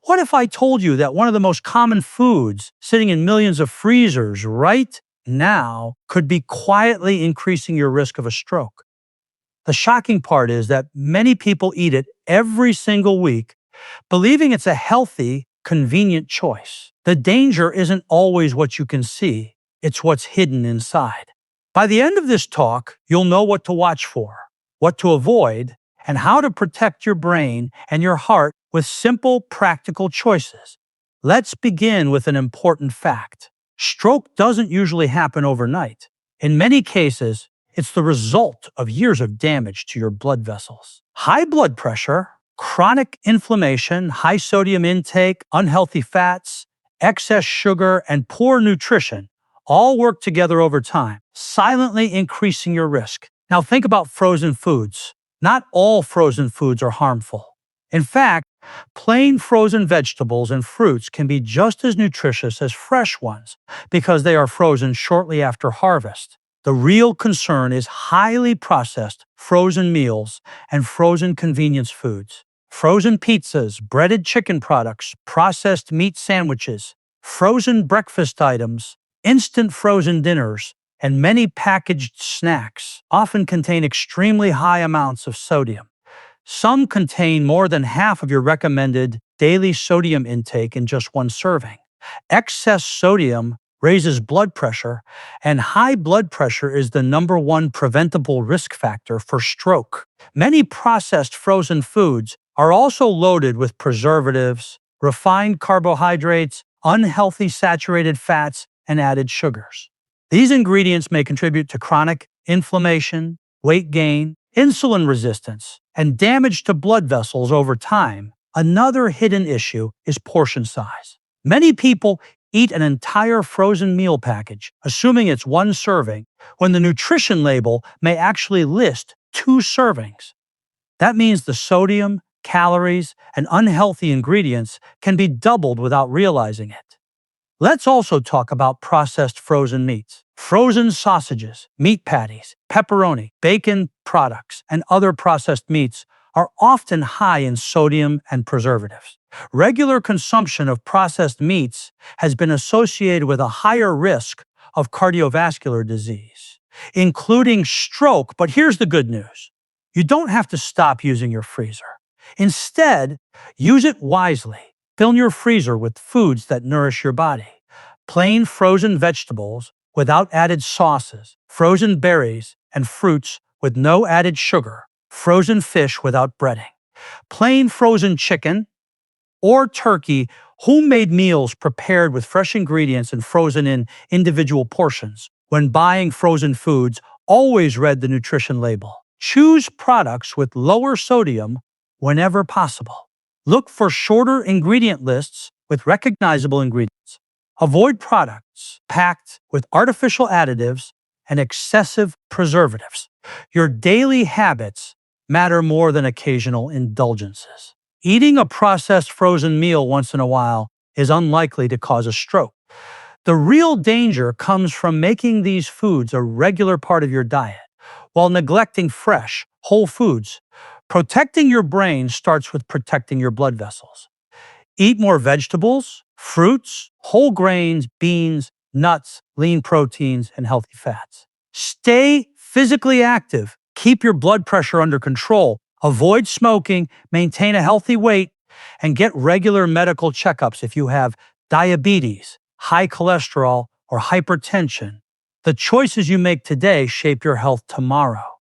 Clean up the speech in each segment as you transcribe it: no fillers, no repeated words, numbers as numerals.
What if I told you that one of the most common foods sitting in millions of freezers right now could be quietly increasing your risk of a stroke? The shocking part is that many people eat it every single week, believing it's a healthy, convenient choice. The danger isn't always what you can see, it's what's hidden inside. By the end of this talk, you'll know what to watch for, what to avoid, and how to protect your brain and your heart with simple, practical choices. Let's begin with an important fact. Stroke doesn't usually happen overnight. In many cases, it's the result of years of damage to your blood vessels. High blood pressure, chronic inflammation, high sodium intake, unhealthy fats, excess sugar, and poor nutrition all work together over time, silently increasing your risk. Now think about frozen foods. Not all frozen foods are harmful. In fact, plain frozen vegetables and fruits can be just as nutritious as fresh ones because they are frozen shortly after harvest. The real concern is highly processed frozen meals and frozen convenience foods. Frozen pizzas, breaded chicken products, processed meat sandwiches, frozen breakfast items, instant frozen dinners, and many packaged snacks often contain extremely high amounts of sodium. Some contain more than half of your recommended daily sodium intake in just one serving. Excess sodium raises blood pressure, and high blood pressure is the #1 preventable risk factor for stroke. Many processed frozen foods are also loaded with preservatives, refined carbohydrates, unhealthy saturated fats, and added sugars. These ingredients may contribute to chronic inflammation, weight gain, insulin resistance, and damage to blood vessels over time. Another hidden issue is portion size. Many people eat an entire frozen meal package, assuming it's one serving, when the nutrition label may actually list 2 servings. That means the sodium, calories, and unhealthy ingredients can be doubled without realizing it. Let's also talk about processed frozen meats. Frozen sausages, meat patties, pepperoni, bacon products, and other processed meats are often high in sodium and preservatives. Regular consumption of processed meats has been associated with a higher risk of cardiovascular disease, including stroke. But here's the good news. You don't have to stop using your freezer. Instead, use it wisely. Fill your freezer with foods that nourish your body. Plain frozen vegetables without added sauces, frozen berries and fruits with no added sugar, frozen fish without breading, plain frozen chicken or turkey, homemade meals prepared with fresh ingredients and frozen in individual portions. When buying frozen foods, always read the nutrition label. Choose products with lower sodium whenever possible. Look for shorter ingredient lists with recognizable ingredients. Avoid products packed with artificial additives and excessive preservatives. Your daily habits matter more than occasional indulgences. Eating a processed frozen meal once in a while is unlikely to cause a stroke. The real danger comes from making these foods a regular part of your diet while neglecting fresh, whole foods. Protecting your brain starts with protecting your blood vessels. Eat more vegetables, fruits, whole grains, beans, nuts, lean proteins, and healthy fats. Stay physically active. Keep your blood pressure under control. Avoid smoking, maintain a healthy weight, and get regular medical checkups if you have diabetes, high cholesterol, or hypertension. The choices you make today shape your health tomorrow.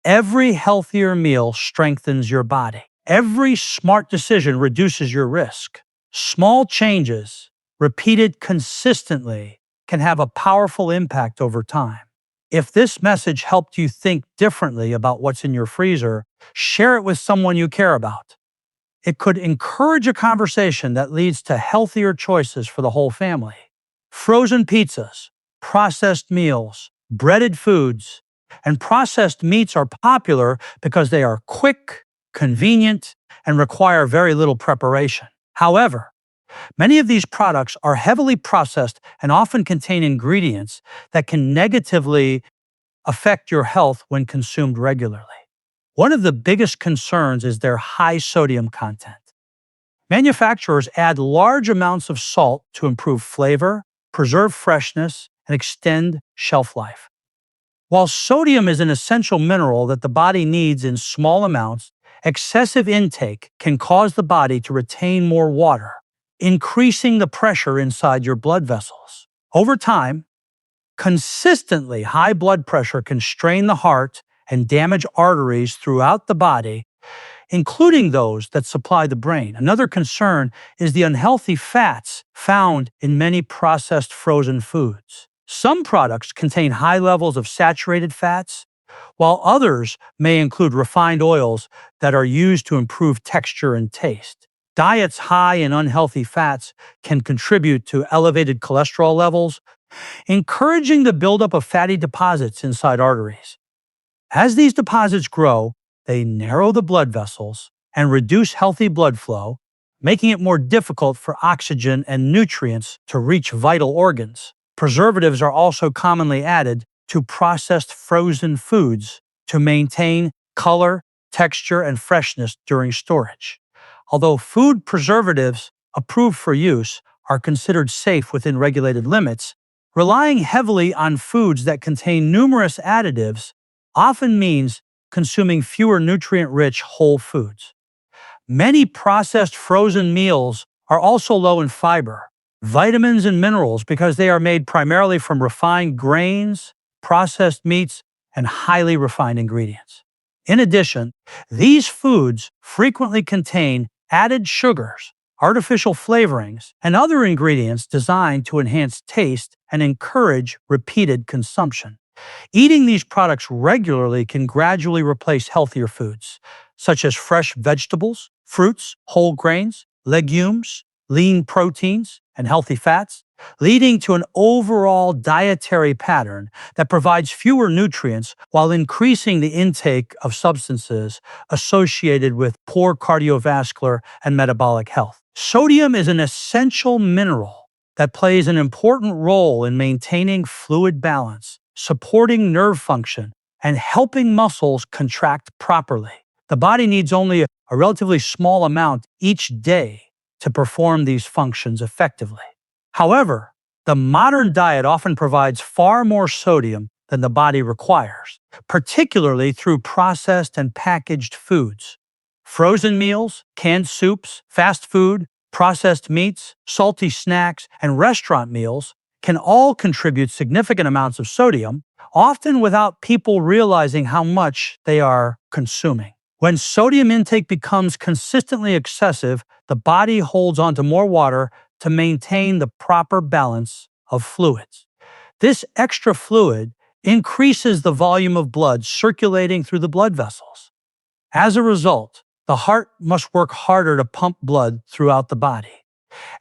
Every healthier meal strengthens your body. Every smart decision reduces your risk. Small changes, repeated consistently, can have a powerful impact over time. If this message helped you think differently about what's in your freezer, share it with someone you care about. It could encourage a conversation that leads to healthier choices for the whole family. Frozen pizzas, processed meals, breaded foods, and processed meats are popular because they are quick, convenient, and require very little preparation. However, many of these products are heavily processed and often contain ingredients that can negatively affect your health when consumed regularly. One of the biggest concerns is their high sodium content. Manufacturers add large amounts of salt to improve flavor, preserve freshness, and extend shelf life. While sodium is an essential mineral that the body needs in small amounts, excessive intake can cause the body to retain more water, increasing the pressure inside your blood vessels. Over time, consistently high blood pressure can strain the heart and damage arteries throughout the body, including those that supply the brain. Another concern is the unhealthy fats found in many processed frozen foods. Some products contain high levels of saturated fats, while others may include refined oils that are used to improve texture and taste. Diets high in unhealthy fats can contribute to elevated cholesterol levels, encouraging the buildup of fatty deposits inside arteries. As these deposits grow, they narrow the blood vessels and reduce healthy blood flow, making it more difficult for oxygen and nutrients to reach vital organs. Preservatives are also commonly added to processed frozen foods to maintain color, texture, and freshness during storage. Although food preservatives approved for use are considered safe within regulated limits, relying heavily on foods that contain numerous additives often means consuming fewer nutrient-rich whole foods. Many processed frozen meals are also low in fiber, vitamins, and minerals because they are made primarily from refined grains, processed meats, and highly refined ingredients. In addition, these foods frequently contain added sugars, artificial flavorings, and other ingredients designed to enhance taste and encourage repeated consumption. Eating these products regularly can gradually replace healthier foods, such as fresh vegetables, fruits, whole grains, legumes, lean proteins, and healthy fats, leading to an overall dietary pattern that provides fewer nutrients while increasing the intake of substances associated with poor cardiovascular and metabolic health. Sodium is an essential mineral that plays an important role in maintaining fluid balance, supporting nerve function, and helping muscles contract properly. The body needs only a relatively small amount each day to perform these functions effectively. However, the modern diet often provides far more sodium than the body requires, particularly through processed and packaged foods. Frozen meals, canned soups, fast food, processed meats, salty snacks, and restaurant meals can all contribute significant amounts of sodium, often without people realizing how much they are consuming. When sodium intake becomes consistently excessive, the body holds onto more water to maintain the proper balance of fluids. This extra fluid increases the volume of blood circulating through the blood vessels. As a result, the heart must work harder to pump blood throughout the body,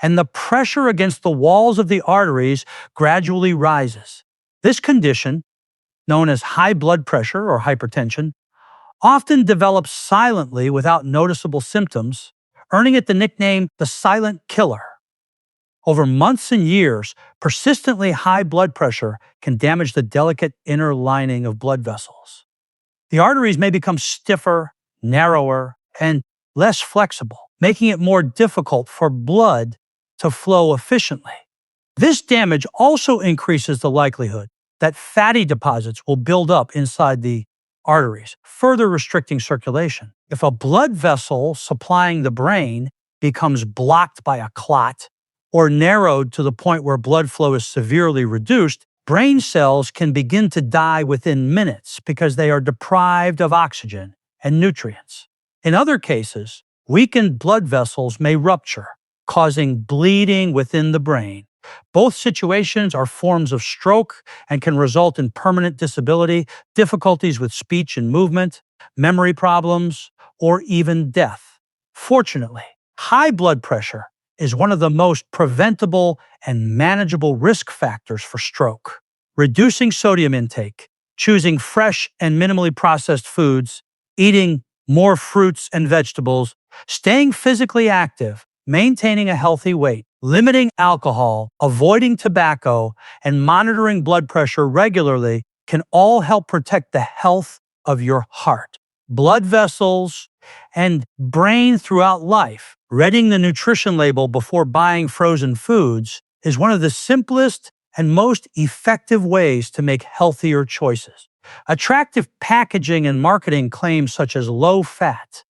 and the pressure against the walls of the arteries gradually rises. This condition, known as high blood pressure or hypertension, often develops silently without noticeable symptoms, earning it the nickname the silent killer. Over months and years, persistently high blood pressure can damage the delicate inner lining of blood vessels. The arteries may become stiffer, narrower, and less flexible, making it more difficult for blood to flow efficiently. This damage also increases the likelihood that fatty deposits will build up inside the arteries, further restricting circulation. If a blood vessel supplying the brain becomes blocked by a clot or narrowed to the point where blood flow is severely reduced, brain cells can begin to die within minutes because they are deprived of oxygen and nutrients. In other cases, weakened blood vessels may rupture, causing bleeding within the brain. Both situations are forms of stroke and can result in permanent disability, difficulties with speech and movement, memory problems, or even death. Fortunately, high blood pressure is one of the most preventable and manageable risk factors for stroke. Reducing sodium intake, choosing fresh and minimally processed foods, eating more fruits and vegetables, staying physically active, maintaining a healthy weight, limiting alcohol, avoiding tobacco, and monitoring blood pressure regularly can all help protect the health of your heart, blood vessels, and brain throughout life. Reading the nutrition label before buying frozen foods is one of the simplest and most effective ways to make healthier choices. Attractive packaging and marketing claims such as low fat,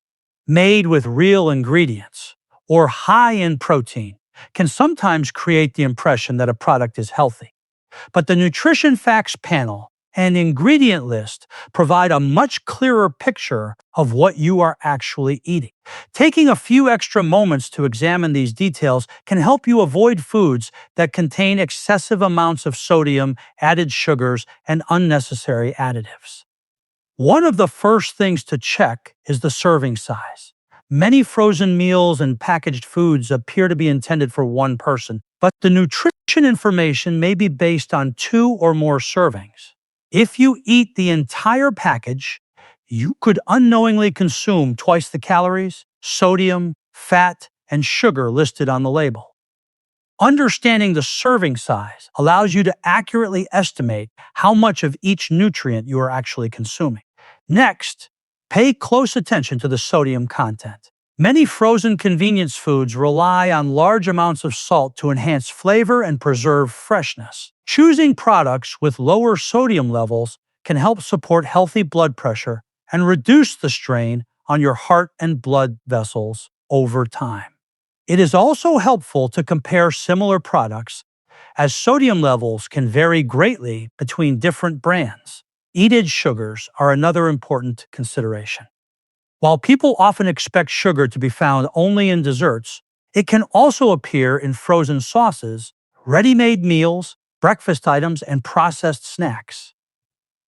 made with real ingredients, or high in protein can sometimes create the impression that a product is healthy. But the nutrition facts panel and ingredient list provide a much clearer picture of what you are actually eating. Taking a few extra moments to examine these details can help you avoid foods that contain excessive amounts of sodium, added sugars, and unnecessary additives. One of the first things to check is the serving size. Many frozen meals and packaged foods appear to be intended for one person, but the nutrition information may be based on 2 or more servings. If you eat the entire package, you could unknowingly consume twice the calories, sodium, fat, and sugar listed on the label. Understanding the serving size allows you to accurately estimate how much of each nutrient you are actually consuming. Next, pay close attention to the sodium content. Many frozen convenience foods rely on large amounts of salt to enhance flavor and preserve freshness. Choosing products with lower sodium levels can help support healthy blood pressure and reduce the strain on your heart and blood vessels over time. It is also helpful to compare similar products, as sodium levels can vary greatly between different brands. Added sugars are another important consideration. While people often expect sugar to be found only in desserts, it can also appear in frozen sauces, ready-made meals, breakfast items, and processed snacks.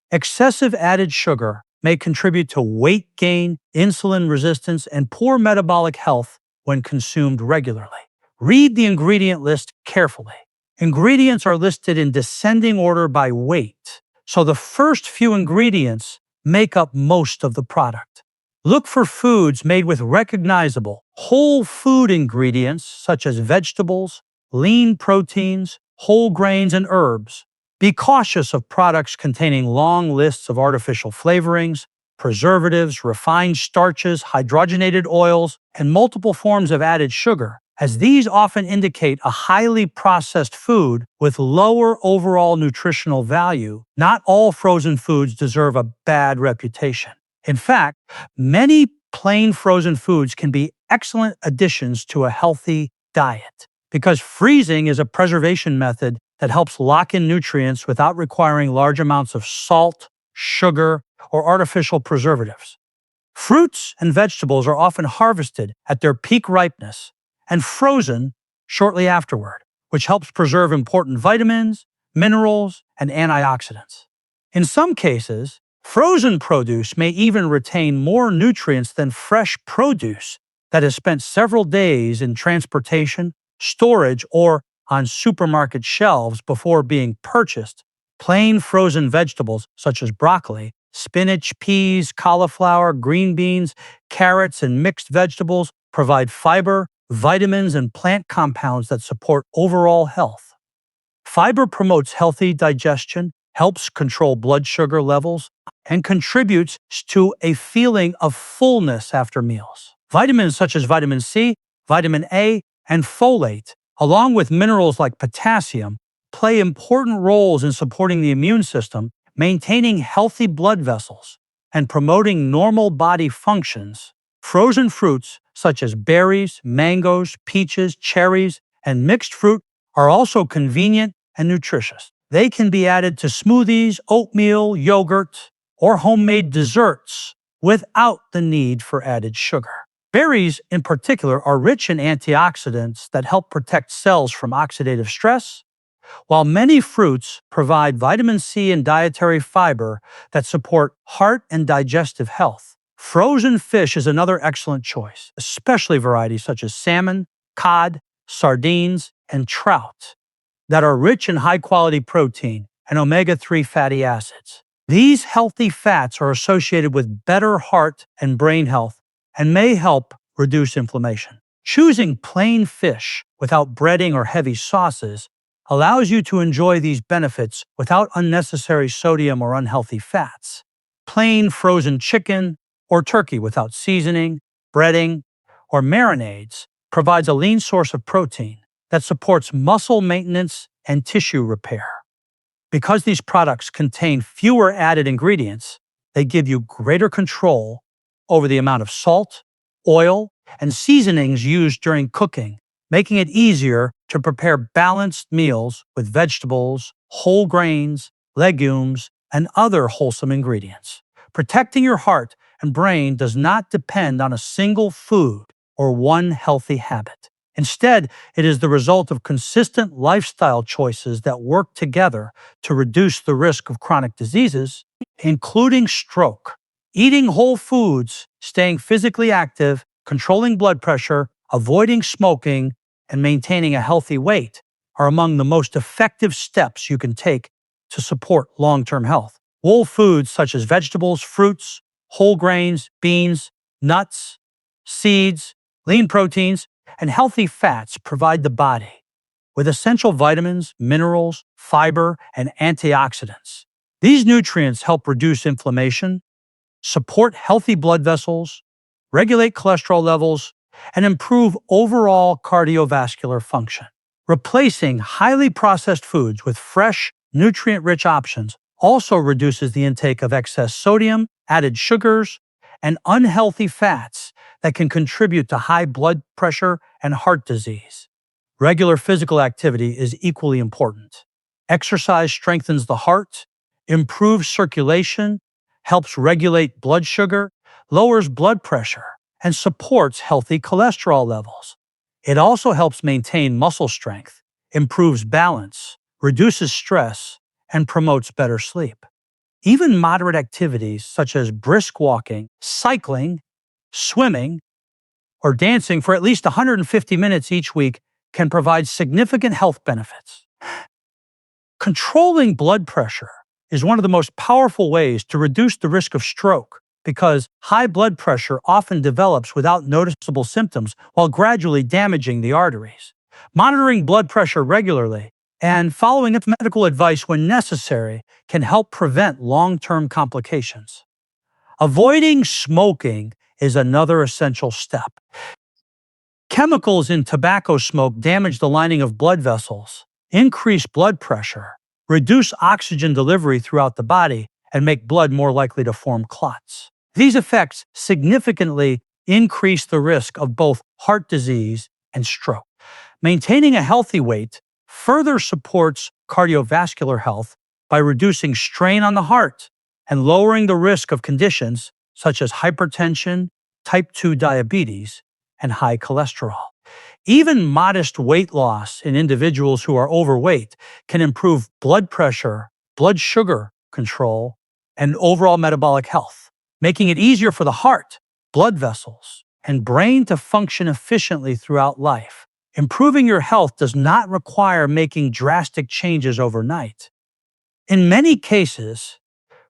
Excessive added sugar may contribute to weight gain, insulin resistance, and poor metabolic health when consumed regularly. Read the ingredient list carefully. Ingredients are listed in descending order by weight, so the first few ingredients make up most of the product. Look for foods made with recognizable, whole food ingredients such as vegetables, lean proteins, whole grains, and herbs. Be cautious of products containing long lists of artificial flavorings, preservatives, refined starches, hydrogenated oils, and multiple forms of added sugar, as these often indicate a highly processed food with lower overall nutritional value. Not all frozen foods deserve a bad reputation. In fact, many plain frozen foods can be excellent additions to a healthy diet, because freezing is a preservation method that helps lock in nutrients without requiring large amounts of salt, sugar, or artificial preservatives. Fruits and vegetables are often harvested at their peak ripeness and frozen shortly afterward, which helps preserve important vitamins, minerals, and antioxidants. In some cases, frozen produce may even retain more nutrients than fresh produce that has spent several days in transportation, storage, or on supermarket shelves before being purchased. Plain frozen vegetables such as broccoli, spinach, peas, cauliflower, green beans, carrots, and mixed vegetables provide fiber, vitamins, and plant compounds that support overall health. Fiber promotes healthy digestion, helps control blood sugar levels, and contributes to a feeling of fullness after meals. Vitamins such as vitamin C, vitamin A, and folate, along with minerals like potassium, play important roles in supporting the immune system, maintaining healthy blood vessels, and promoting normal body functions. Frozen fruits such as berries, mangoes, peaches, cherries, and mixed fruit are also convenient and nutritious. They can be added to smoothies, oatmeal, yogurt, or homemade desserts without the need for added sugar. Berries, in particular, are rich in antioxidants that help protect cells from oxidative stress, while many fruits provide vitamin C and dietary fiber that support heart and digestive health. Frozen fish is another excellent choice, especially varieties such as salmon, cod, sardines, and trout that are rich in high-quality protein and omega-3 fatty acids. These healthy fats are associated with better heart and brain health and may help reduce inflammation. Choosing plain fish without breading or heavy sauces allows you to enjoy these benefits without unnecessary sodium or unhealthy fats. Plain frozen chicken or turkey without seasoning, breading, or marinades provides a lean source of protein that supports muscle maintenance and tissue repair. Because these products contain fewer added ingredients, they give you greater control over the amount of salt, oil, and seasonings used during cooking, making it easier to prepare balanced meals with vegetables, whole grains, legumes, and other wholesome ingredients. Protecting your heart and brain does not depend on a single food or one healthy habit. Instead, it is the result of consistent lifestyle choices that work together to reduce the risk of chronic diseases, including stroke. Eating whole foods, staying physically active, controlling blood pressure, avoiding smoking, and maintaining a healthy weight are among the most effective steps you can take to support long-term health. Whole foods such as vegetables, fruits, whole grains, beans, nuts, seeds, lean proteins, and healthy fats provide the body with essential vitamins, minerals, fiber, and antioxidants. These nutrients help reduce inflammation, support healthy blood vessels, regulate cholesterol levels, and improve overall cardiovascular function. Replacing highly processed foods with fresh, nutrient-rich options also reduces the intake of excess sodium, added sugars, and unhealthy fats that can contribute to high blood pressure and heart disease. Regular physical activity is equally important. Exercise strengthens the heart, improves circulation, helps regulate blood sugar, lowers blood pressure, and supports healthy cholesterol levels. It also helps maintain muscle strength, improves balance, reduces stress, and promotes better sleep. Even moderate activities such as brisk walking, cycling, swimming, or dancing for at least 150 minutes each week can provide significant health benefits. Controlling blood pressure is one of the most powerful ways to reduce the risk of stroke because high blood pressure often develops without noticeable symptoms while gradually damaging the arteries. Monitoring blood pressure regularly and following up medical advice when necessary can help prevent long-term complications. Avoiding smoking is another essential step. Chemicals in tobacco smoke damage the lining of blood vessels, increase blood pressure, reduce oxygen delivery throughout the body, and make blood more likely to form clots. These effects significantly increase the risk of both heart disease and stroke. Maintaining a healthy weight further supports cardiovascular health by reducing strain on the heart and lowering the risk of conditions such as hypertension, type 2 diabetes, and high cholesterol. Even modest weight loss in individuals who are overweight can improve blood pressure, blood sugar control, and overall metabolic health, making it easier for the heart, blood vessels, and brain to function efficiently throughout life. Improving your health does not require making drastic changes overnight. In many cases,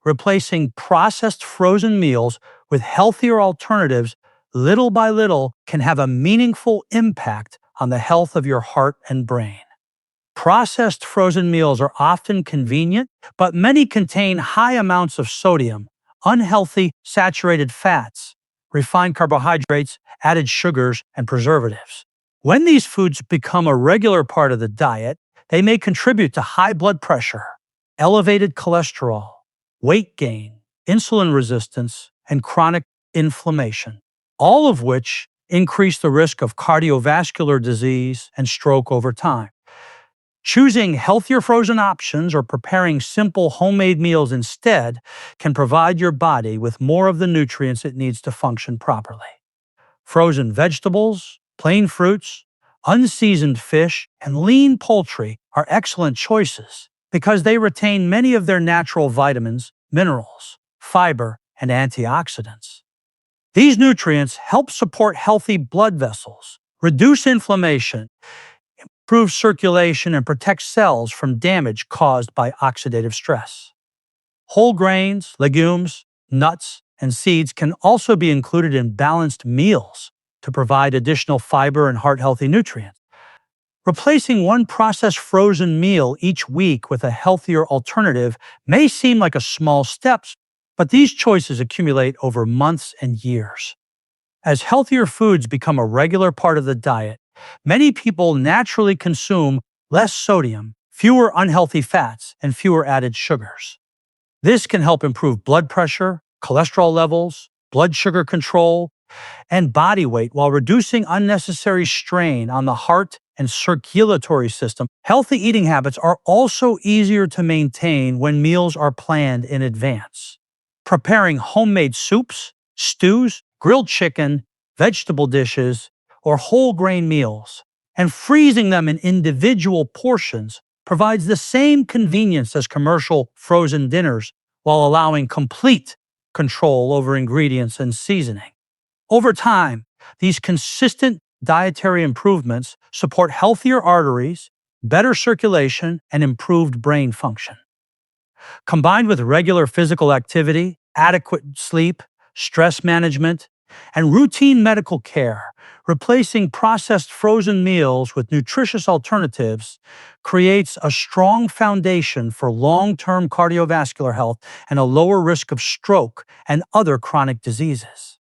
replacing processed frozen meals with healthier alternatives little by little can have a meaningful impact on the health of your heart and brain. Processed frozen meals are often convenient, but many contain high amounts of sodium, unhealthy saturated fats, refined carbohydrates, added sugars, and preservatives. When these foods become a regular part of the diet, they may contribute to high blood pressure, elevated cholesterol, weight gain, insulin resistance, and chronic inflammation, all of which increase the risk of cardiovascular disease and stroke over time. Choosing healthier frozen options or preparing simple homemade meals instead can provide your body with more of the nutrients it needs to function properly. Frozen vegetables, plain fruits, unseasoned fish, and lean poultry are excellent choices because they retain many of their natural vitamins, minerals, fiber, and antioxidants. These nutrients help support healthy blood vessels, reduce inflammation, improve circulation, and protect cells from damage caused by oxidative stress. Whole grains, legumes, nuts, and seeds can also be included in balanced meals to provide additional fiber and heart-healthy nutrients. Replacing one processed frozen meal each week with a healthier alternative may seem like a small step, but these choices accumulate over months and years. As healthier foods become a regular part of the diet, many people naturally consume less sodium, fewer unhealthy fats, and fewer added sugars. This can help improve blood pressure, cholesterol levels, blood sugar control, and body weight while reducing unnecessary strain on the heart and circulatory system. Healthy eating habits are also easier to maintain when meals are planned in advance. Preparing homemade soups, stews, grilled chicken, vegetable dishes, or whole grain meals, and freezing them in individual portions provides the same convenience as commercial frozen dinners while allowing complete control over ingredients and seasoning. Over time, these consistent dietary improvements support healthier arteries, better circulation, and improved brain function. Combined with regular physical activity, adequate sleep, stress management, and routine medical care, replacing processed frozen meals with nutritious alternatives creates a strong foundation for long-term cardiovascular health and a lower risk of stroke and other chronic diseases.